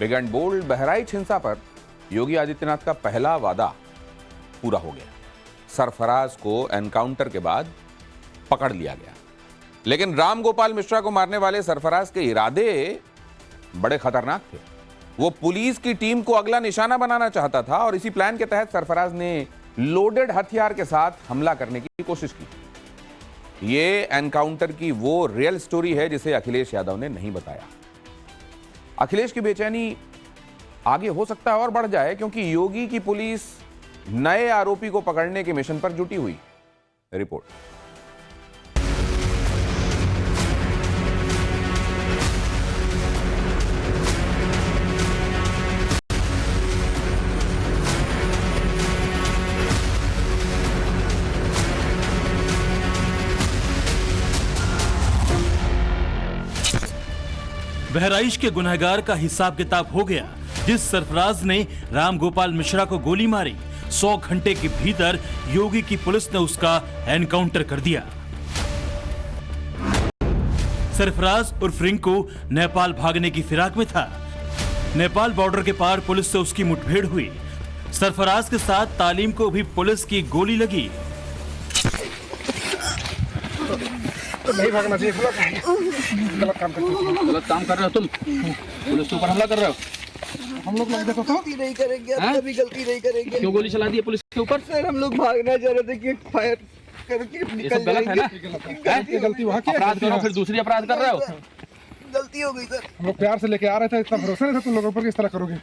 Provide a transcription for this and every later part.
Big and bold Bahraich हिंसा पर योगी आदित्यनाथ का पहला वादा पूरा हो गया। सरफराज को एनकाउंटर के बाद पकड़ लिया गया, लेकिन राम गोपाल मिश्रा को मारने वाले सरफराज के इरादे बड़े खतरनाक थे। वो पुलिस की टीम को अगला निशाना बनाना चाहता था और इसी प्लान के तहत सरफराज ने लोडेड हथियार के साथ हमला करने की कोशिश की। ये एनकाउंटर की वो रियल स्टोरी है जिसे अखिलेश यादव ने नहीं बताया। अखिलेश की बेचैनी आगे हो सकता है और बढ़ जाए, क्योंकि योगी की पुलिस नए आरोपी को पकड़ने के मिशन पर जुटी हुई। रिपोर्ट। बहराइच के गुनहगार का हिसाब किताब हो गया। जिस सरफराज ने राम गोपाल मिश्रा को गोली मारी, 100 घंटे के भीतर योगी की पुलिस ने उसका एनकाउंटर कर दिया। सरफराज उर्फ रिंकू नेपाल भागने की फिराक में था। नेपाल बॉर्डर के पार पुलिस से उसकी मुठभेड़ हुई। सरफराज के साथ तालीम को भी पुलिस की गोली लगी। तो नहीं भागना चाहिए, गलत काम कर रहे हो तुम। पुलिस के ऊपर हमला कर रहे हो। हम लोग देखो तो गलती नहीं करेंगे, कभी गलती नहीं करेंगे। क्यों गोली चला दी है पुलिस के ऊपर? सर हम लोग भागना चाह रहे थे कि फायर करके निकल गलत है ना? गलती वहाँ की अपराध करो फिर दूसरी अपराध कर रहे हो। गलती हो गई सर। हम लोग प्यार से लेके आ रहे थे, इतना भरोसा नहीं था तुम लोगों पर, किस तरह करोगे?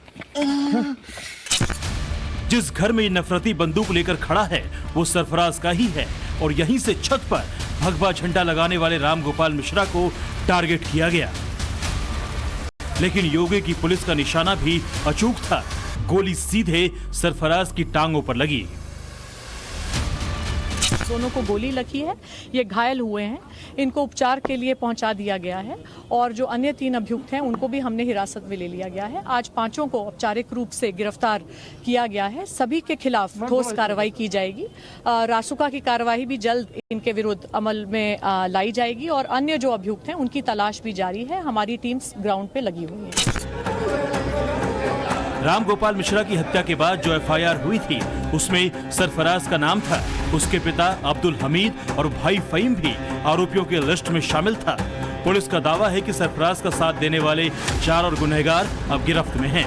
जिस घर में ये नफरती बंदूक लेकर खड़ा है वो सरफराज का ही है और यहीं से छत पर भगवा झंडा लगाने वाले राम गोपाल मिश्रा को टारगेट किया गया। लेकिन योगी की पुलिस का निशाना भी अचूक था। गोली सीधे सरफराज की टांगों पर लगी। दोनों को गोली लगी है, ये घायल हुए हैं, इनको उपचार के लिए पहुंचा दिया गया है और जो अन्य 3 अभियुक्त हैं उनको भी हमने हिरासत में ले लिया गया है। आज 5 को औपचारिक रूप से गिरफ्तार किया गया है। सभी के खिलाफ ठोस कार्रवाई की जाएगी। रासुका की कार्रवाई भी जल्द इनके विरुद्ध अमल में लाई जाएगी और अन्य जो अभियुक्त हैं उनकी तलाश भी जारी है। हमारी टीम्स ग्राउंड पे लगी हुई है। राम गोपाल मिश्रा की हत्या के बाद जो एफआईआर हुई थी उसमें सरफराज का नाम था। उसके पिता अब्दुल हमीद और भाई फहीम भी आरोपियों के लिस्ट में शामिल था। पुलिस का दावा है कि सरफराज का साथ देने वाले 4 और गुनहगार अब गिरफ्त में हैं।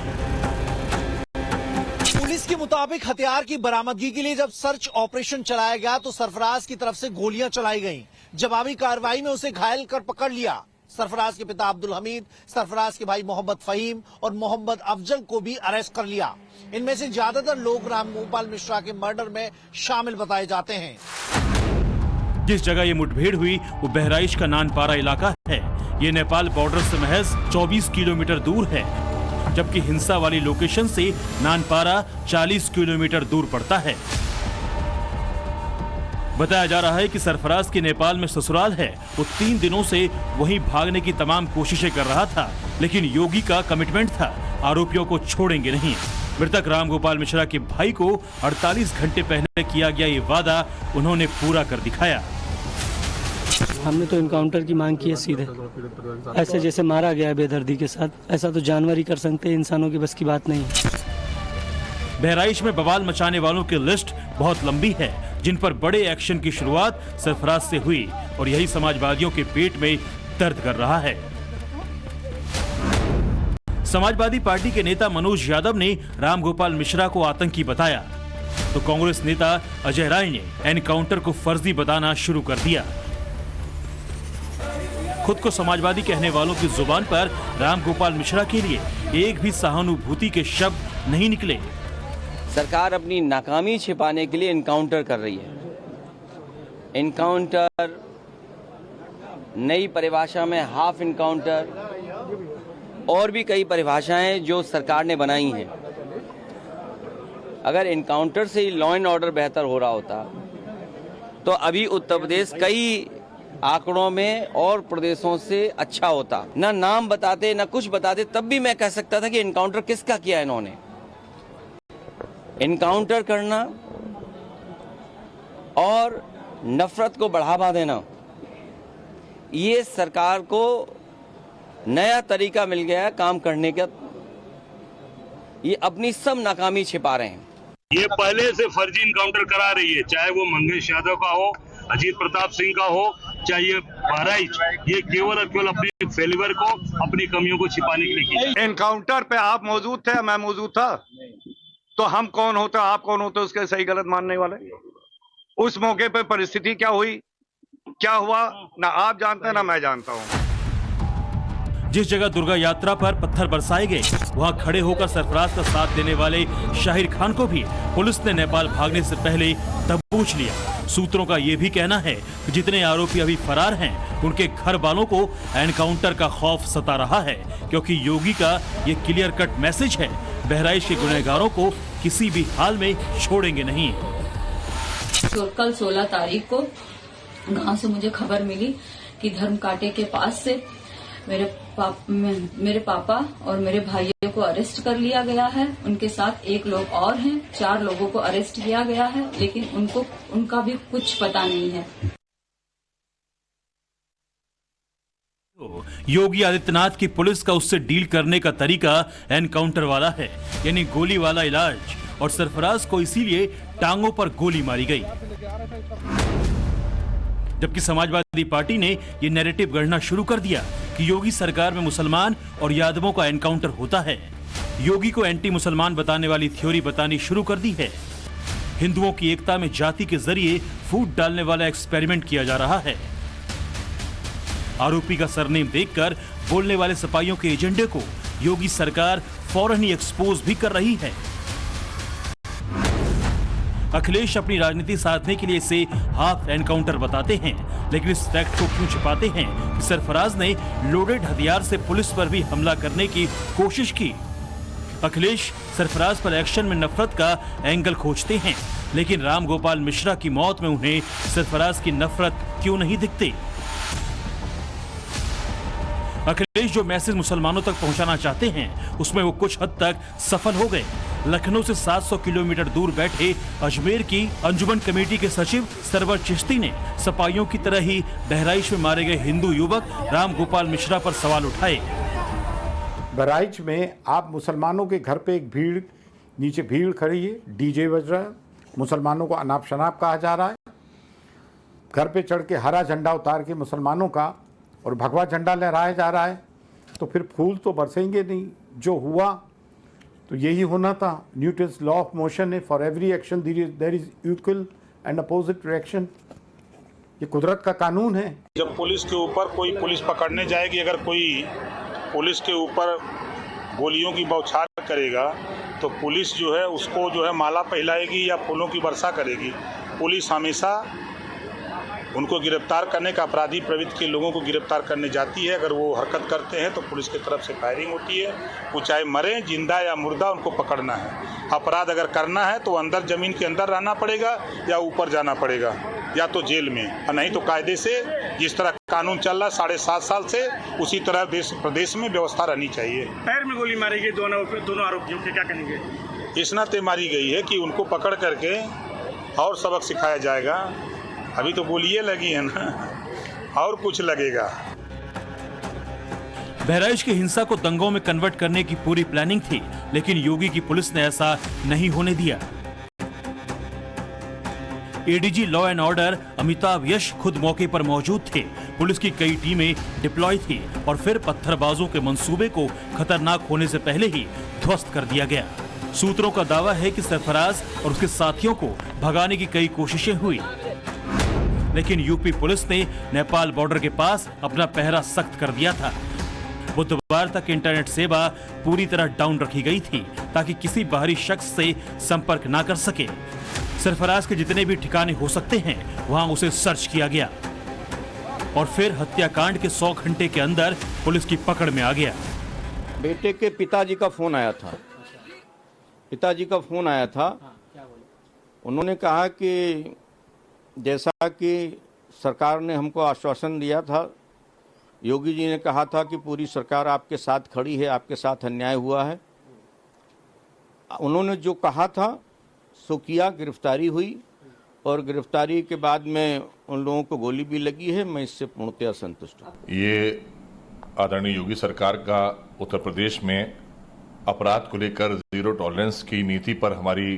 पुलिस के मुताबिक हथियार की बरामदगी के लिए जब सर्च ऑपरेशन चलाया गया तो सरफराज की तरफ से गोलियां चलाई गईं। जवाबी कार्रवाई में उसे घायल कर पकड़ लिया। सरफराज के पिता अब्दुल हमीद, सरफराज के भाई मोहम्मद फहीम और मोहम्मद अफजल को भी अरेस्ट कर लिया। इनमें से ज्यादातर लोग राम गोपाल मिश्रा के मर्डर में शामिल बताए जाते हैं। जिस जगह ये मुठभेड़ हुई वो बहराइच का नानपारा इलाका है। ये नेपाल बॉर्डर से महज 24 किलोमीटर दूर है, जबकि हिंसा वाली लोकेशन से नानपारा 40 किलोमीटर दूर पड़ता है। बताया जा रहा है कि सरफराज के नेपाल में ससुराल है। वो 3 दिनों से वहीं भागने की तमाम कोशिशें कर रहा था, लेकिन योगी का कमिटमेंट था, आरोपियों को छोड़ेंगे नहीं। मृतक राम गोपाल मिश्रा के भाई को 48 घंटे पहले किया गया ये वादा उन्होंने पूरा कर दिखाया। हमने तो इनकाउंटर की मांग की है सीधे। ऐसे जैसे मारा गया बेदर्दी के साथ, ऐसा तो जानवर ही कर सकते हैं, इंसानों की बस की बात नहीं है। बहराइच में बवाल मचाने वालों की लिस्ट बहुत लंबी है, जिन पर बड़े एक्शन की शुरुआत सरफराज से हुई और यही समाजवादियों के पेट में दर्द कर रहा है। समाजवादी पार्टी के नेता मनोज यादव ने राम गोपाल मिश्रा को आतंकी बताया, तो कांग्रेस नेता अजय राय ने एनकाउंटर को फर्जी बताना शुरू कर दिया। खुद को समाजवादी कहने वालों की जुबान पर राम गोपाल मिश्रा के लिए एक भी सहानुभूति के शब्द नहीं निकले। सरकार अपनी नाकामी छिपाने के लिए इनकाउंटर कर रही है। इनकाउंटर नई परिभाषा में हाफ इनकाउंटर और भी कई परिभाषाएं जो सरकार ने बनाई हैं। अगर इनकाउंटर से ही लॉ एंड ऑर्डर बेहतर हो रहा होता तो अभी उत्तर प्रदेश कई आंकड़ों में और प्रदेशों से अच्छा होता। ना नाम बताते ना कुछ बताते, तब भी मैं कह सकता था कि इनकाउंटर किसका किया इन्होंने। इनकाउंटर करना और नफरत को बढ़ावा देना, ये सरकार को नया तरीका मिल गया है काम करने का। ये अपनी सब नाकामी छिपा रहे हैं। ये पहले से फर्जी इनकाउंटर करा रही है, चाहे वो मंगेश यादव का हो, अजीत प्रताप सिंह का हो, चाहे ये बहराइच, ये केवल और केवल अपने फेलिवर को, अपनी कमियों को छिपाने के लिए किया। एनकाउंटर पे आप मौजूद थे, मैं मौजूद था, तो हम कौन होते, आप कौन होते उसके सही गलत मानने वाले? उस मौके पे परिस्थिति क्या हुई, क्या हुआ, ना आप जानते हैं ना मैं जानता हूँ। जिस जगह दुर्गा यात्रा पर पत्थर बरसाए गए, वहां खड़े होकर सरफराज का साथ देने वाले शाहिर खान को भी पुलिस ने नेपाल भागने से पहले दबोच लिया। सूत्रों का यह भी कहना है कि जितने आरोपी अभी फरार हैं, उनके घर वालों को एनकाउंटर का खौफ सता रहा है, क्योंकि योगी का ये क्लियर कट मैसेज है, बहराइच के गुनहगारों को किसी भी हाल में छोड़ेंगे नहीं। कल 16 तारीख को गांव से मुझे खबर मिली कि धर्मकांटे के पास से मेरे पापा और मेरे भाइयों को अरेस्ट कर लिया गया है। उनके साथ एक लोग और हैं, 4 लोगों को अरेस्ट किया गया है, लेकिन उनका भी कुछ पता नहीं है। योगी आदित्यनाथ की पुलिस का उससे डील करने का तरीका एनकाउंटर वाला है, यानी गोली वाला इलाज, और सरफराज को इसीलिए टांगों पर गोली मारी गई। जबकि समाजवादी पार्टी ने यह नैरेटिव गढ़ना शुरू कर दिया कि योगी सरकार में मुसलमान और यादवों का एनकाउंटर होता है। योगी को एंटी मुसलमान बताने वाली थ्योरी बतानी शुरू कर दी है। हिंदुओं की एकता में जाति के जरिए फूट डालने वाला एक्सपेरिमेंट किया जा रहा है। आरोपी का सरनेम देखकर बोलने वाले सपाइयों के एजेंडे को योगी सरकार फौरन ही एक्सपोज भी कर रही है। अखिलेश अपनी राजनीति साधने के लिए इसे हाफ एनकाउंटर बताते हैं, लेकिन इस फैक्ट को क्यों छिपाते हैं कि सरफराज ने लोडेड हथियार से पुलिस पर भी हमला करने की कोशिश की। अखिलेश सरफराज पर एक्शन में नफरत का एंगल खोजते हैं, लेकिन राम गोपाल मिश्रा की मौत में उन्हें सरफराज की नफरत क्यों नहीं दिखती। अखिलेश जो मैसेज मुसलमानों तक पहुंचाना चाहते हैं, उसमें वो कुछ हद तक सफल हो गए। लखनऊ से 700 किलोमीटर दूर बैठे अजमेर की अंजुमन कमेटी के सचिव सरवर चिश्ती ने सपाइयों की तरह ही बहराइच में मारे गए हिंदू युवक राम गोपाल मिश्रा पर सवाल उठाए। बहराइच में आप मुसलमानों के घर पे एक नीचे भीड़ खड़ी है, डीजे बज रहा है, मुसलमानों को अनाप शनाप कहा जा रहा है, घर पे चढ़ के हरा झंडा उतार के मुसलमानों का और भगवा झंडा लहराया जा रहा है, तो फिर फूल तो बरसेंगे नहीं। जो हुआ तो यही होना था। न्यूटन्स लॉ ऑफ मोशन है, for every action there is equal and opposite reaction. ये कुदरत का कानून है। जब पुलिस के ऊपर कोई पुलिस पकड़ने जाएगी, अगर कोई पुलिस के ऊपर गोलियों की बौछार करेगा, तो पुलिस जो है उसको जो है माला पहनाएगी या फूलों की वर्षा करेगी। पुलिस हमेशा उनको गिरफ्तार करने का, अपराधी प्रवृत्ति के लोगों को गिरफ्तार करने जाती है। अगर वो हरकत करते हैं तो पुलिस की तरफ से फायरिंग होती है। वो चाहे मरे, जिंदा या मुर्दा, उनको पकड़ना है। अपराध अगर करना है तो अंदर जमीन के अंदर रहना पड़ेगा या ऊपर जाना पड़ेगा, या तो जेल में, और नहीं तो कायदे से जिस तरह कानून चल रहा है 7.5 साल से, उसी तरह प्रदेश में व्यवस्था रहनी चाहिए। पैर में गोली मारी गई दोनों आरोपियों के, क्या कहेंगे? इस नाते मारी गई है कि उनको पकड़ करके और सबक सिखाया जाएगा। अभी तो गोलियां लगी है ना, और कुछ लगेगा। बहराइच की हिंसा को दंगों में कन्वर्ट करने की पूरी प्लानिंग थी, लेकिन योगी की पुलिस ने ऐसा नहीं होने दिया। ADG law and order Amitabh Yash खुद मौके पर मौजूद थे। पुलिस की कई टीमें डिप्लॉय थी और फिर पत्थरबाजों के मंसूबे को खतरनाक होने से पहले ही ध्वस्त कर दिया गया। सूत्रों का दावा है कि सरफराज और उसके साथियों को भगाने की कई कोशिशें हुई, लेकिन यूपी पुलिस ने नेपाल बॉर्डर के पास अपना पहरा सख्त कर दिया था। बुधवार तक इंटरनेट सेवा पूरी तरह डाउन रखी गई थी, ताकि किसी बाहरी शख्स से संपर्क ना कर सके। सरफराज के जितने भी ठिकाने हो सकते हैं, वहां उसे सर्च किया गया और फिर हत्याकांड के 100 घंटे के अंदर पुलिस की पकड़ में आ गया। बेटे के पिताजी का फोन आया था। उन्होंने कहा कि जैसा कि सरकार ने हमको आश्वासन दिया था, योगी जी ने कहा था कि पूरी सरकार आपके साथ खड़ी है, आपके साथ अन्याय हुआ है। उन्होंने जो कहा था सो किया, गिरफ्तारी हुई और गिरफ्तारी के बाद में उन लोगों को गोली भी लगी है। मैं इससे पूर्णतया संतुष्ट हूँ। ये आदरणीय योगी सरकार का उत्तर प्रदेश में अपराध को लेकर जीरो टॉलरेंस की नीति पर हमारी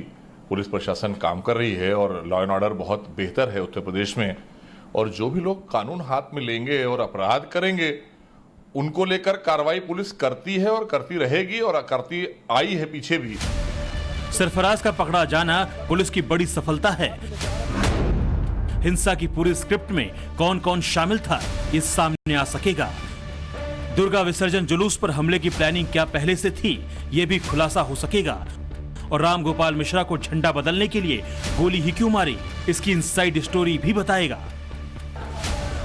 पुलिस प्रशासन काम कर रही है और लॉ एंड ऑर्डर बहुत बेहतर है उत्तर प्रदेश में। और जो भी लोग कानून हाथ में लेंगे और अपराध करेंगे उनको लेकर कार्रवाई पुलिस करती है और करती रहेगी और करती आई है पीछे भी। सरफराज का पकड़ा जाना पुलिस की बड़ी सफलता है। हिंसा की पूरी स्क्रिप्ट में कौन कौन शामिल था ये सामने आ सकेगा। दुर्गा विसर्जन जुलूस पर हमले की प्लानिंग क्या पहले से थी ये भी खुलासा हो सकेगा। और राम गोपाल मिश्रा को झंडा बदलने के लिए गोली ही क्यों मारी इसकी इनसाइड स्टोरी भी बताएगा।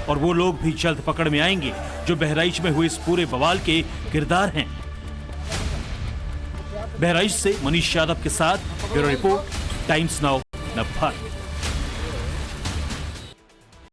और वो लोग भी जल्द पकड़ में आएंगे जो बहराइच में हुए इस पूरे बवाल के किरदार हैं। बहराइच से मनीष यादव के साथ bureau report, times now Navbharat.